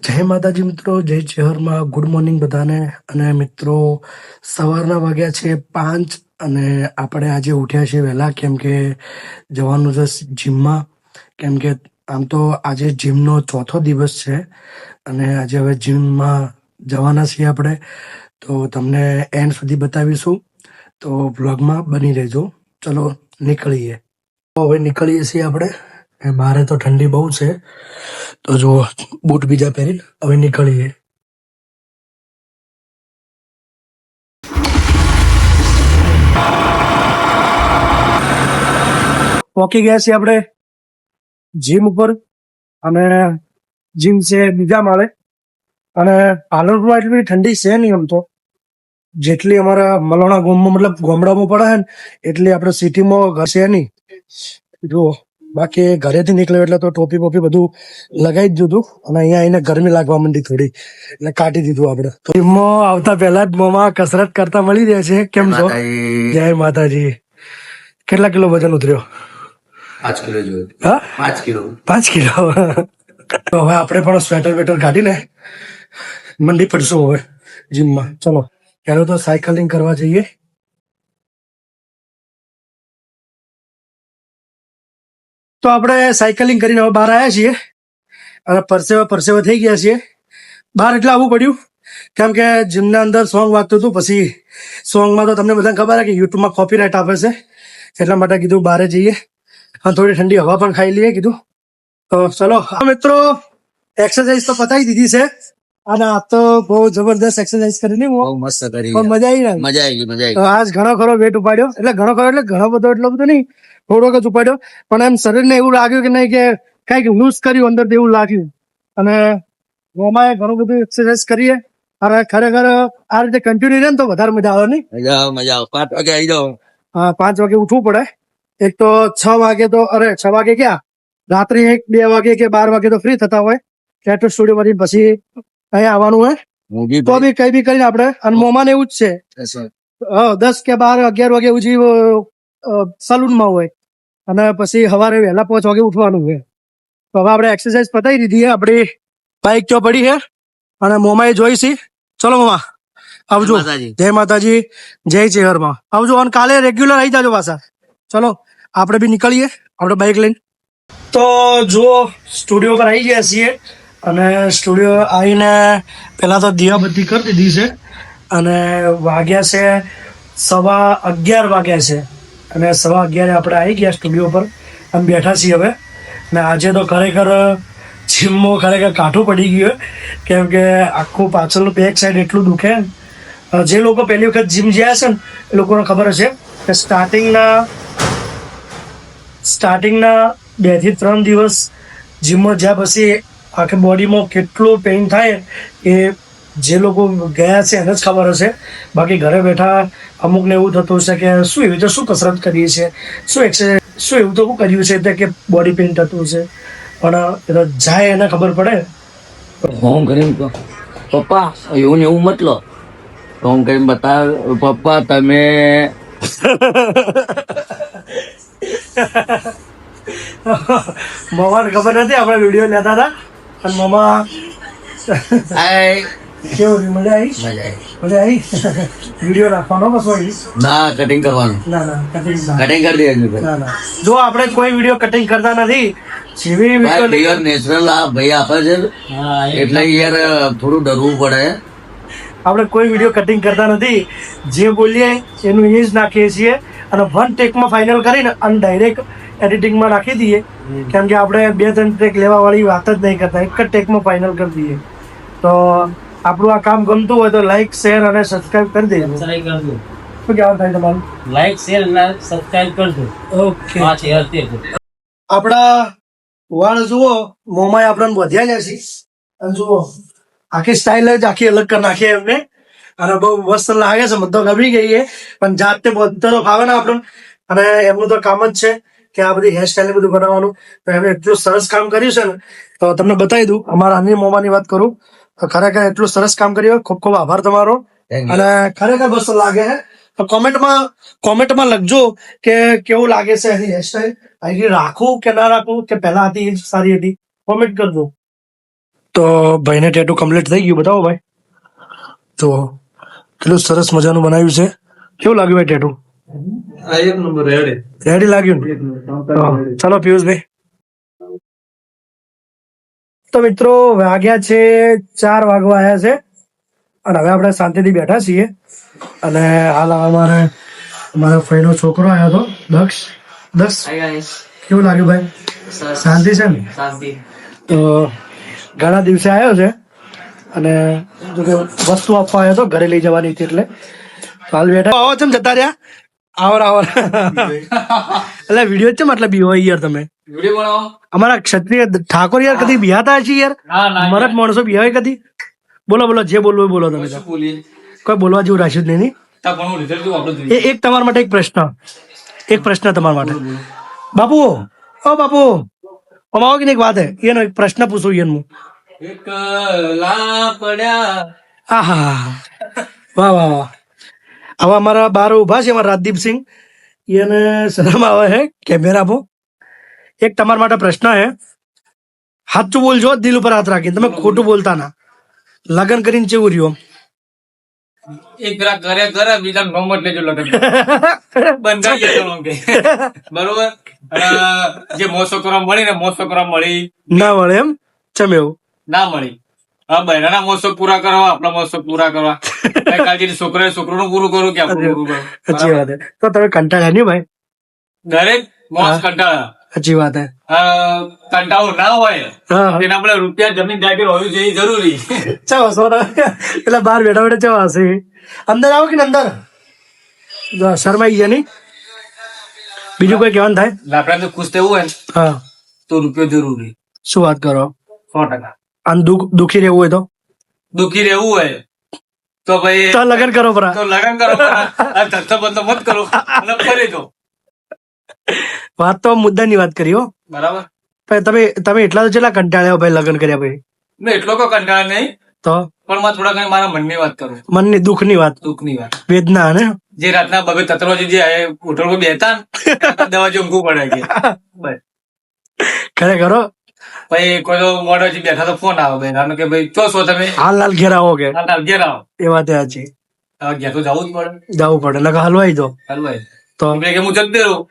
જય માતાજી મિત્રો, જય ચેહરમાં. ગુડ મોર્નિંગ બધાને. અને મિત્રો, સવારના વાગ્યા છે 5 અને આપણે આજે ઉઠ્યા છીએ વહેલા, કેમ કે જવાનું છે જીમમાં. કેમ કે આમ તો આજે જીમનો ચોથો દિવસ છે અને આજે હવે જીમમાં જવાના છીએ આપણે. તો તમને એન્ડ સુધી બતાવીશું, તો બ્લોગમાં બની રહેજો. ચલો નીકળીએ. તો હવે નીકળીએ છીએ આપણે. બહાર તો ઠંડી બહુ છે, તો જો બૂટ બીજા પહેરીને હવે નીકળીએ. પહોંચી ગયા છીએ આપણે જીમ ઉપર, અને જીમ છે બીજા માળે. અને પાલનપુરમાં એટલી બધી ઠંડી છે નહીં આમ તો, જેટલી અમારા મલાણા ગામમાં મતલબ ગામડામાં પડે છે ને એટલી આપણે સિટીમાં ઘર છે નહીં. જુઓ, બાકી ઘરેથી નીકળ્યો એટલે તો ટોપી બોપી બધું લગાવી જ દીધું, અને અહીંયા આવીને ગરમી લાગવા માંડી થોડી, એટલે કાઢી દીધું આપણે. તો જીમમાં આવતા પહેલા જ મોમાં કસરત કરતા મળી રહ્યા છે. કેમ છો? જય માતાજી. કેટલા કિલો વજન ઉતર્યો? 5 કિલો જોયું. હા, 5 કિલો. 5 કિલો. તો હવે આપણે પણ સ્વેટર વેટર કાઢીને મંડી પડશું હવે જીમમાં. ચલો, પહેલું તો સાયકલિંગ કરવા જઈએ. તો આપણે સાયકલિંગ કરીને હવે બહાર આવ્યા છીએ અને પરસેવા થઈ ગયા છીએ. બહાર એટલે આવવું પડ્યું કેમ કે જીમના અંદર સોંગ વાગતું હતું. પછી સોંગમાં તો તમને બધાને ખબર છે કે યુટ્યુબમાં કોપીરાઇટ આપે છે, એટલા માટે કીધું બહાર જઈએ અને થોડી ઠંડી હવા પણ ખાઈ લઈએ કીધું. તો ચલો મિત્રો, એક્સરસાઇઝ તો પતાવી દીધી છે અને આ તો બહુ જબરદસ્ત એક્સરસાઇઝ કરી નહીં, બહુ મસ્ત કરી. પણ મજા આવી ને? મજા આવી ગઈ. તો આજ ઘણો ખરો વેટ ઉપાડ્યો, એટલે ઘણો બધો એટલો બધો નહીં, થોડોક જ ઉપાડ્યો. પણ એમ શરીરને એવું લાગ્યું કે નહીં કે કઈક લૂઝ કર્યું અંદર, એવું લાગ્યું. અને રોમાએ ઘણું બધું એક્સરસાઇઝ કરીએ અને ખરેખર આ રીતે કન્ટિન્યુ રહે ને તો વધારે મજા આવે નહીં? મજા આવે. 5 વાગે આવી જાઓ. હા, 5 વાગે ઉઠવું પડે. એક તો 6 વાગે તો, અરે 6 વાગે ક્યાં, રાત્રે 1-2 વાગે કે 12 વાગે તો ફ્રી થતા હોય. ટેટુ સ્ટુડિયો માંથી પછી અહીંયા આવવાનું હોય, તો બી કઈ બી કરીને આપણે. અને મોમાને એવું જ છે, 10 કે 12 11 વાગે ઉજી સલૂનમાં હોય, અને પછી સવારે વહેલા 5 વાગે ઉઠવાનું હોય. તો હવે આપણે એક્સરસાઇઝ પતાવી દીધી છે. આપણી બાઇક તો પડી છે અને મોમાએ જોઈશી. ચલો મોમા, આવજો. જય માતાજી, જય ચેહરમાં. આવજો અને કાલે રેગ્યુલર આવી જાજો પાછા. ચલો આપણે બી નીકળીએ, આપણે બાઇક લઈને. તો જુઓ, સ્ટુડિયો પર આવી ગયા છીએ અને સ્ટુડિયો આવીને પહેલાં તો દીવાબત્તી કરી દીધી છે અને વાગ્યા છે 11:15 વાગ્યા છે. અને 11:15 આપણે આવી ગયા સ્ટુડિયો પર અને બેઠા છીએ હવે. ને આજે તો ખરેખર જીમમાં ખરેખર કાઠું પડી ગયું, કેમ કે આખું પાછળનું બેક સાઈડ એટલું દુખે. જે લોકો પહેલી વખત જીમ ગયા છે ને એ લોકોને ખબર હશે કે સ્ટાર્ટિંગના 2 થી 3 દિવસ જીમમાં જ્યાં પછી આખી બોડીમાં કેટલું પેઇન થાય એ જે લોકો ગયા છે એને જ ખબર હશે. બાકી ઘરે બેઠા અમુકને એવું થતું હશે કે શું એવી રીતે શું કસરત કરીએ છીએ, શું એક્સરસાઇઝ, શું એવું તો શું કર્યું છે કે બોડી પેઇન થતું હશે. પણ એ તો જાય એને ખબર પડે. ફોન કરીને પપ્પા એવું ને એવું મતલબ ફોન કરીને બતાવ પપ્પા તમે મમ્માને ખબર નથી આપણે વિડીયો લેતા હતા. અને મમ્મા કેવું મજા આવી વિડીયો નાખવાનો પછી ના કટિંગ કરવાનું. ના કટિંગ કરી દેજો. ના જો આપણે કોઈ વિડીયો કટિંગ કરતા નથી. જેવી નેચરલ આ ભાઈ આપે છે એટલે યાર થોડું ડરવું પડે. આપણે કોઈ વિડીયો કટિંગ કરતા નથી, જે બોલીએ એનું એ જ નાખીએ છીએ અને 1 ટેકમાં ફાઇનલ કરીને અને ડાયરેક્ટ એડિટિંગમાં નાખી દઈએ. કેમ કે આપણે 2-3 ટેક લેવા વાળી વાત જ નહીં કરતા, એક જ ટેકમાં ફાઇનલ કરી દઈએ. તો આપણું આ કામ ગમતું હોય તો લાઈક, શેર અને સબસ્ક્રાઇબ કરી દેજો. શું કહેવાનું થાય તમારું? લાઈક, શેર અને સબસ્ક્રાઇબ કરજો. ઓકે. આપણા વાળ જુઓ, મોંમાં આપણને વધ્યા છે અને જુઓ આખી સ્ટાઇલ જ આખી અલગ કરી નાખી એમને. અને બહુ મસ્ત લાગે છે, મને તો ગમી ગઈ છે. પણ જાતે બધો તો ફાવે ને આપણને, અને એમનું તો કામ જ છે કે આ બધી હેરસ્ટાઇલ બધું બનાવવાનું. તો એમણે એટલું સરસ કામ કર્યું છે ને, તો તમને બતાવી દઉં. અમારા અન્ય મોમાની વાત કરું તો ખરેખર એટલું સરસ કામ કર્યું. ખૂબ ખૂબ આભાર તમારો. અને ખરેખર મસ્ત લાગે છે. તો કોમેન્ટમાં લખજો કે કેવું લાગે છે એની હેરસ્ટાઇલ. અહીં રાખવું કે ના રાખવું, કે પહેલા હતી એ જ સારી હતી, કોમેન્ટ કરજો. તો ભાઈને ટેટુ કમ્પ્લીટ થઈ ગયું, બતાવો ભાઈ. તો કેટલું સરસ મજાનું બનાવ્યું છે. કેવું લાગ્યું ભાઈ ટેટુ? એક નંબર રેડી. રેડી લાગ્યું ને? તો ચાલો પિયુષભાઈ. તો મિત્રો વાગ્યા છે 4 વાગવા આવ્યા છે અને હવે આપણે શાંતિથી બેઠા છીએ. અને હાલ અમારા ફઈનો છોકરો આવ્યો હતો, દક્ષ. કેવું લાગ્યું ભાઈ? શાંતિ છે ને? તો ઘણા દિવસે આવ્યો છે અને જો કે વસ્તુ આપવા આવ્યો હતો, ઘરે લઈ જવાની હતી એટલે હાલ બેઠા. આવો ચમ જતા રહ્યા? આવો એટલે વિડીયો છે મતલબ બીવો યાર તમે અમારા ક્ષત્રિય ઠાકોર યાર કદી બિહાતા છે યાર? મરદ માણસો બિહાય કદી? બોલો જે બોલવું હોય બોલો તમે. કોઈ બોલવા જેવું રાખ્યું જ નહીં. એક તમારા માટે એક પ્રશ્ન તમારા માટે. બાપુ અમાવો કે એક વાત હે, એનો એક પ્રશ્ન પૂછું હું. આહા વાહ. હવે અમારા બાર ઉભા છે અમારા રાજદીપસિંહ, એને શરમ આવે છે કેમેરામાં. એક તમારા માટે પ્રશ્ન છે, સાચું બોલજો, દિલ ઉપર હાથ રાખીને, તમે ખોટું બોલતા ના. લગ્ન કરીને કેવું રહ્યું? એક પેલા કરે બીજા નોમત લેજો લગન બંધાઈ જતો કે બરોબર. જે મોસો કરવા મળી ને મોસો કરવા મળી ના મળે એમ? ચમ એવું? ના મળી. હા, બહેરાના મોસો પૂરા કરવા, આપણા મોસો પૂરા કરવા. કાલજી છોકરાનું પૂરું કરું કે આપણું પૂરું કરું. સાચી વાત હે. તો તમે કંટાળ્યા નહીં ભાઈ? દરેક મોસ કંટાળા. સાચી વાત હે. કંટાળો ના હોય એને આપણે રૂપિયા જમીન જાગીર હોવી જોઈએ જરૂરી. ચાલો એટલે બહાર બેઠા ચવા હશે. અંદર આવો કે અંદર શરમાઈ ગયા નહીં? બીજું કોઈ કહેવાનું થાય? આપણે તો ખુશ થવું હોય ને હા તો રૂપિયો જરૂરી. શું વાત કરો? 100%. અને દુઃખી રહેવું હોય તો? દુઃખી રહેવું હોય તો ભાઈ તો લગ્ન કરો પરા. તો લગ્ન કરો ધંધો બંધો મત કરો અને ફરી દો. વાત તો મુદ્દાની વાત કરી હો. બરાબર. તમે એટલા તો કેટલા કંટાળ્યા ભાઈ લગ્ન કર્યા ભાઈ? મેં એટલો કોઈ કંટાળા નહીં, તો પણ માં થોડા ઘણી મારા મનની વાત કરું. મનની દુઃખની વાત, દુઃખની વાત, વેદના ને. જે રાતના બબે તત્રોજી જે હોટલ પર બેતા ને દવા જે ઊંઘવું પડે કે ખરેખર હો. પછી કોઈ તો મોડો બેઠા તો ફોન આવે બેન કે ભાઈ ચો છો તમે? હાલ ઘેર આવો કે? હાલ ઘેર આવો. એ વાત સાચી. હવે ઘેર તો જવું જ પડે. જવું પડે નકર હલવાઈ દો. હલવાઈ તો કે હું જતી રહું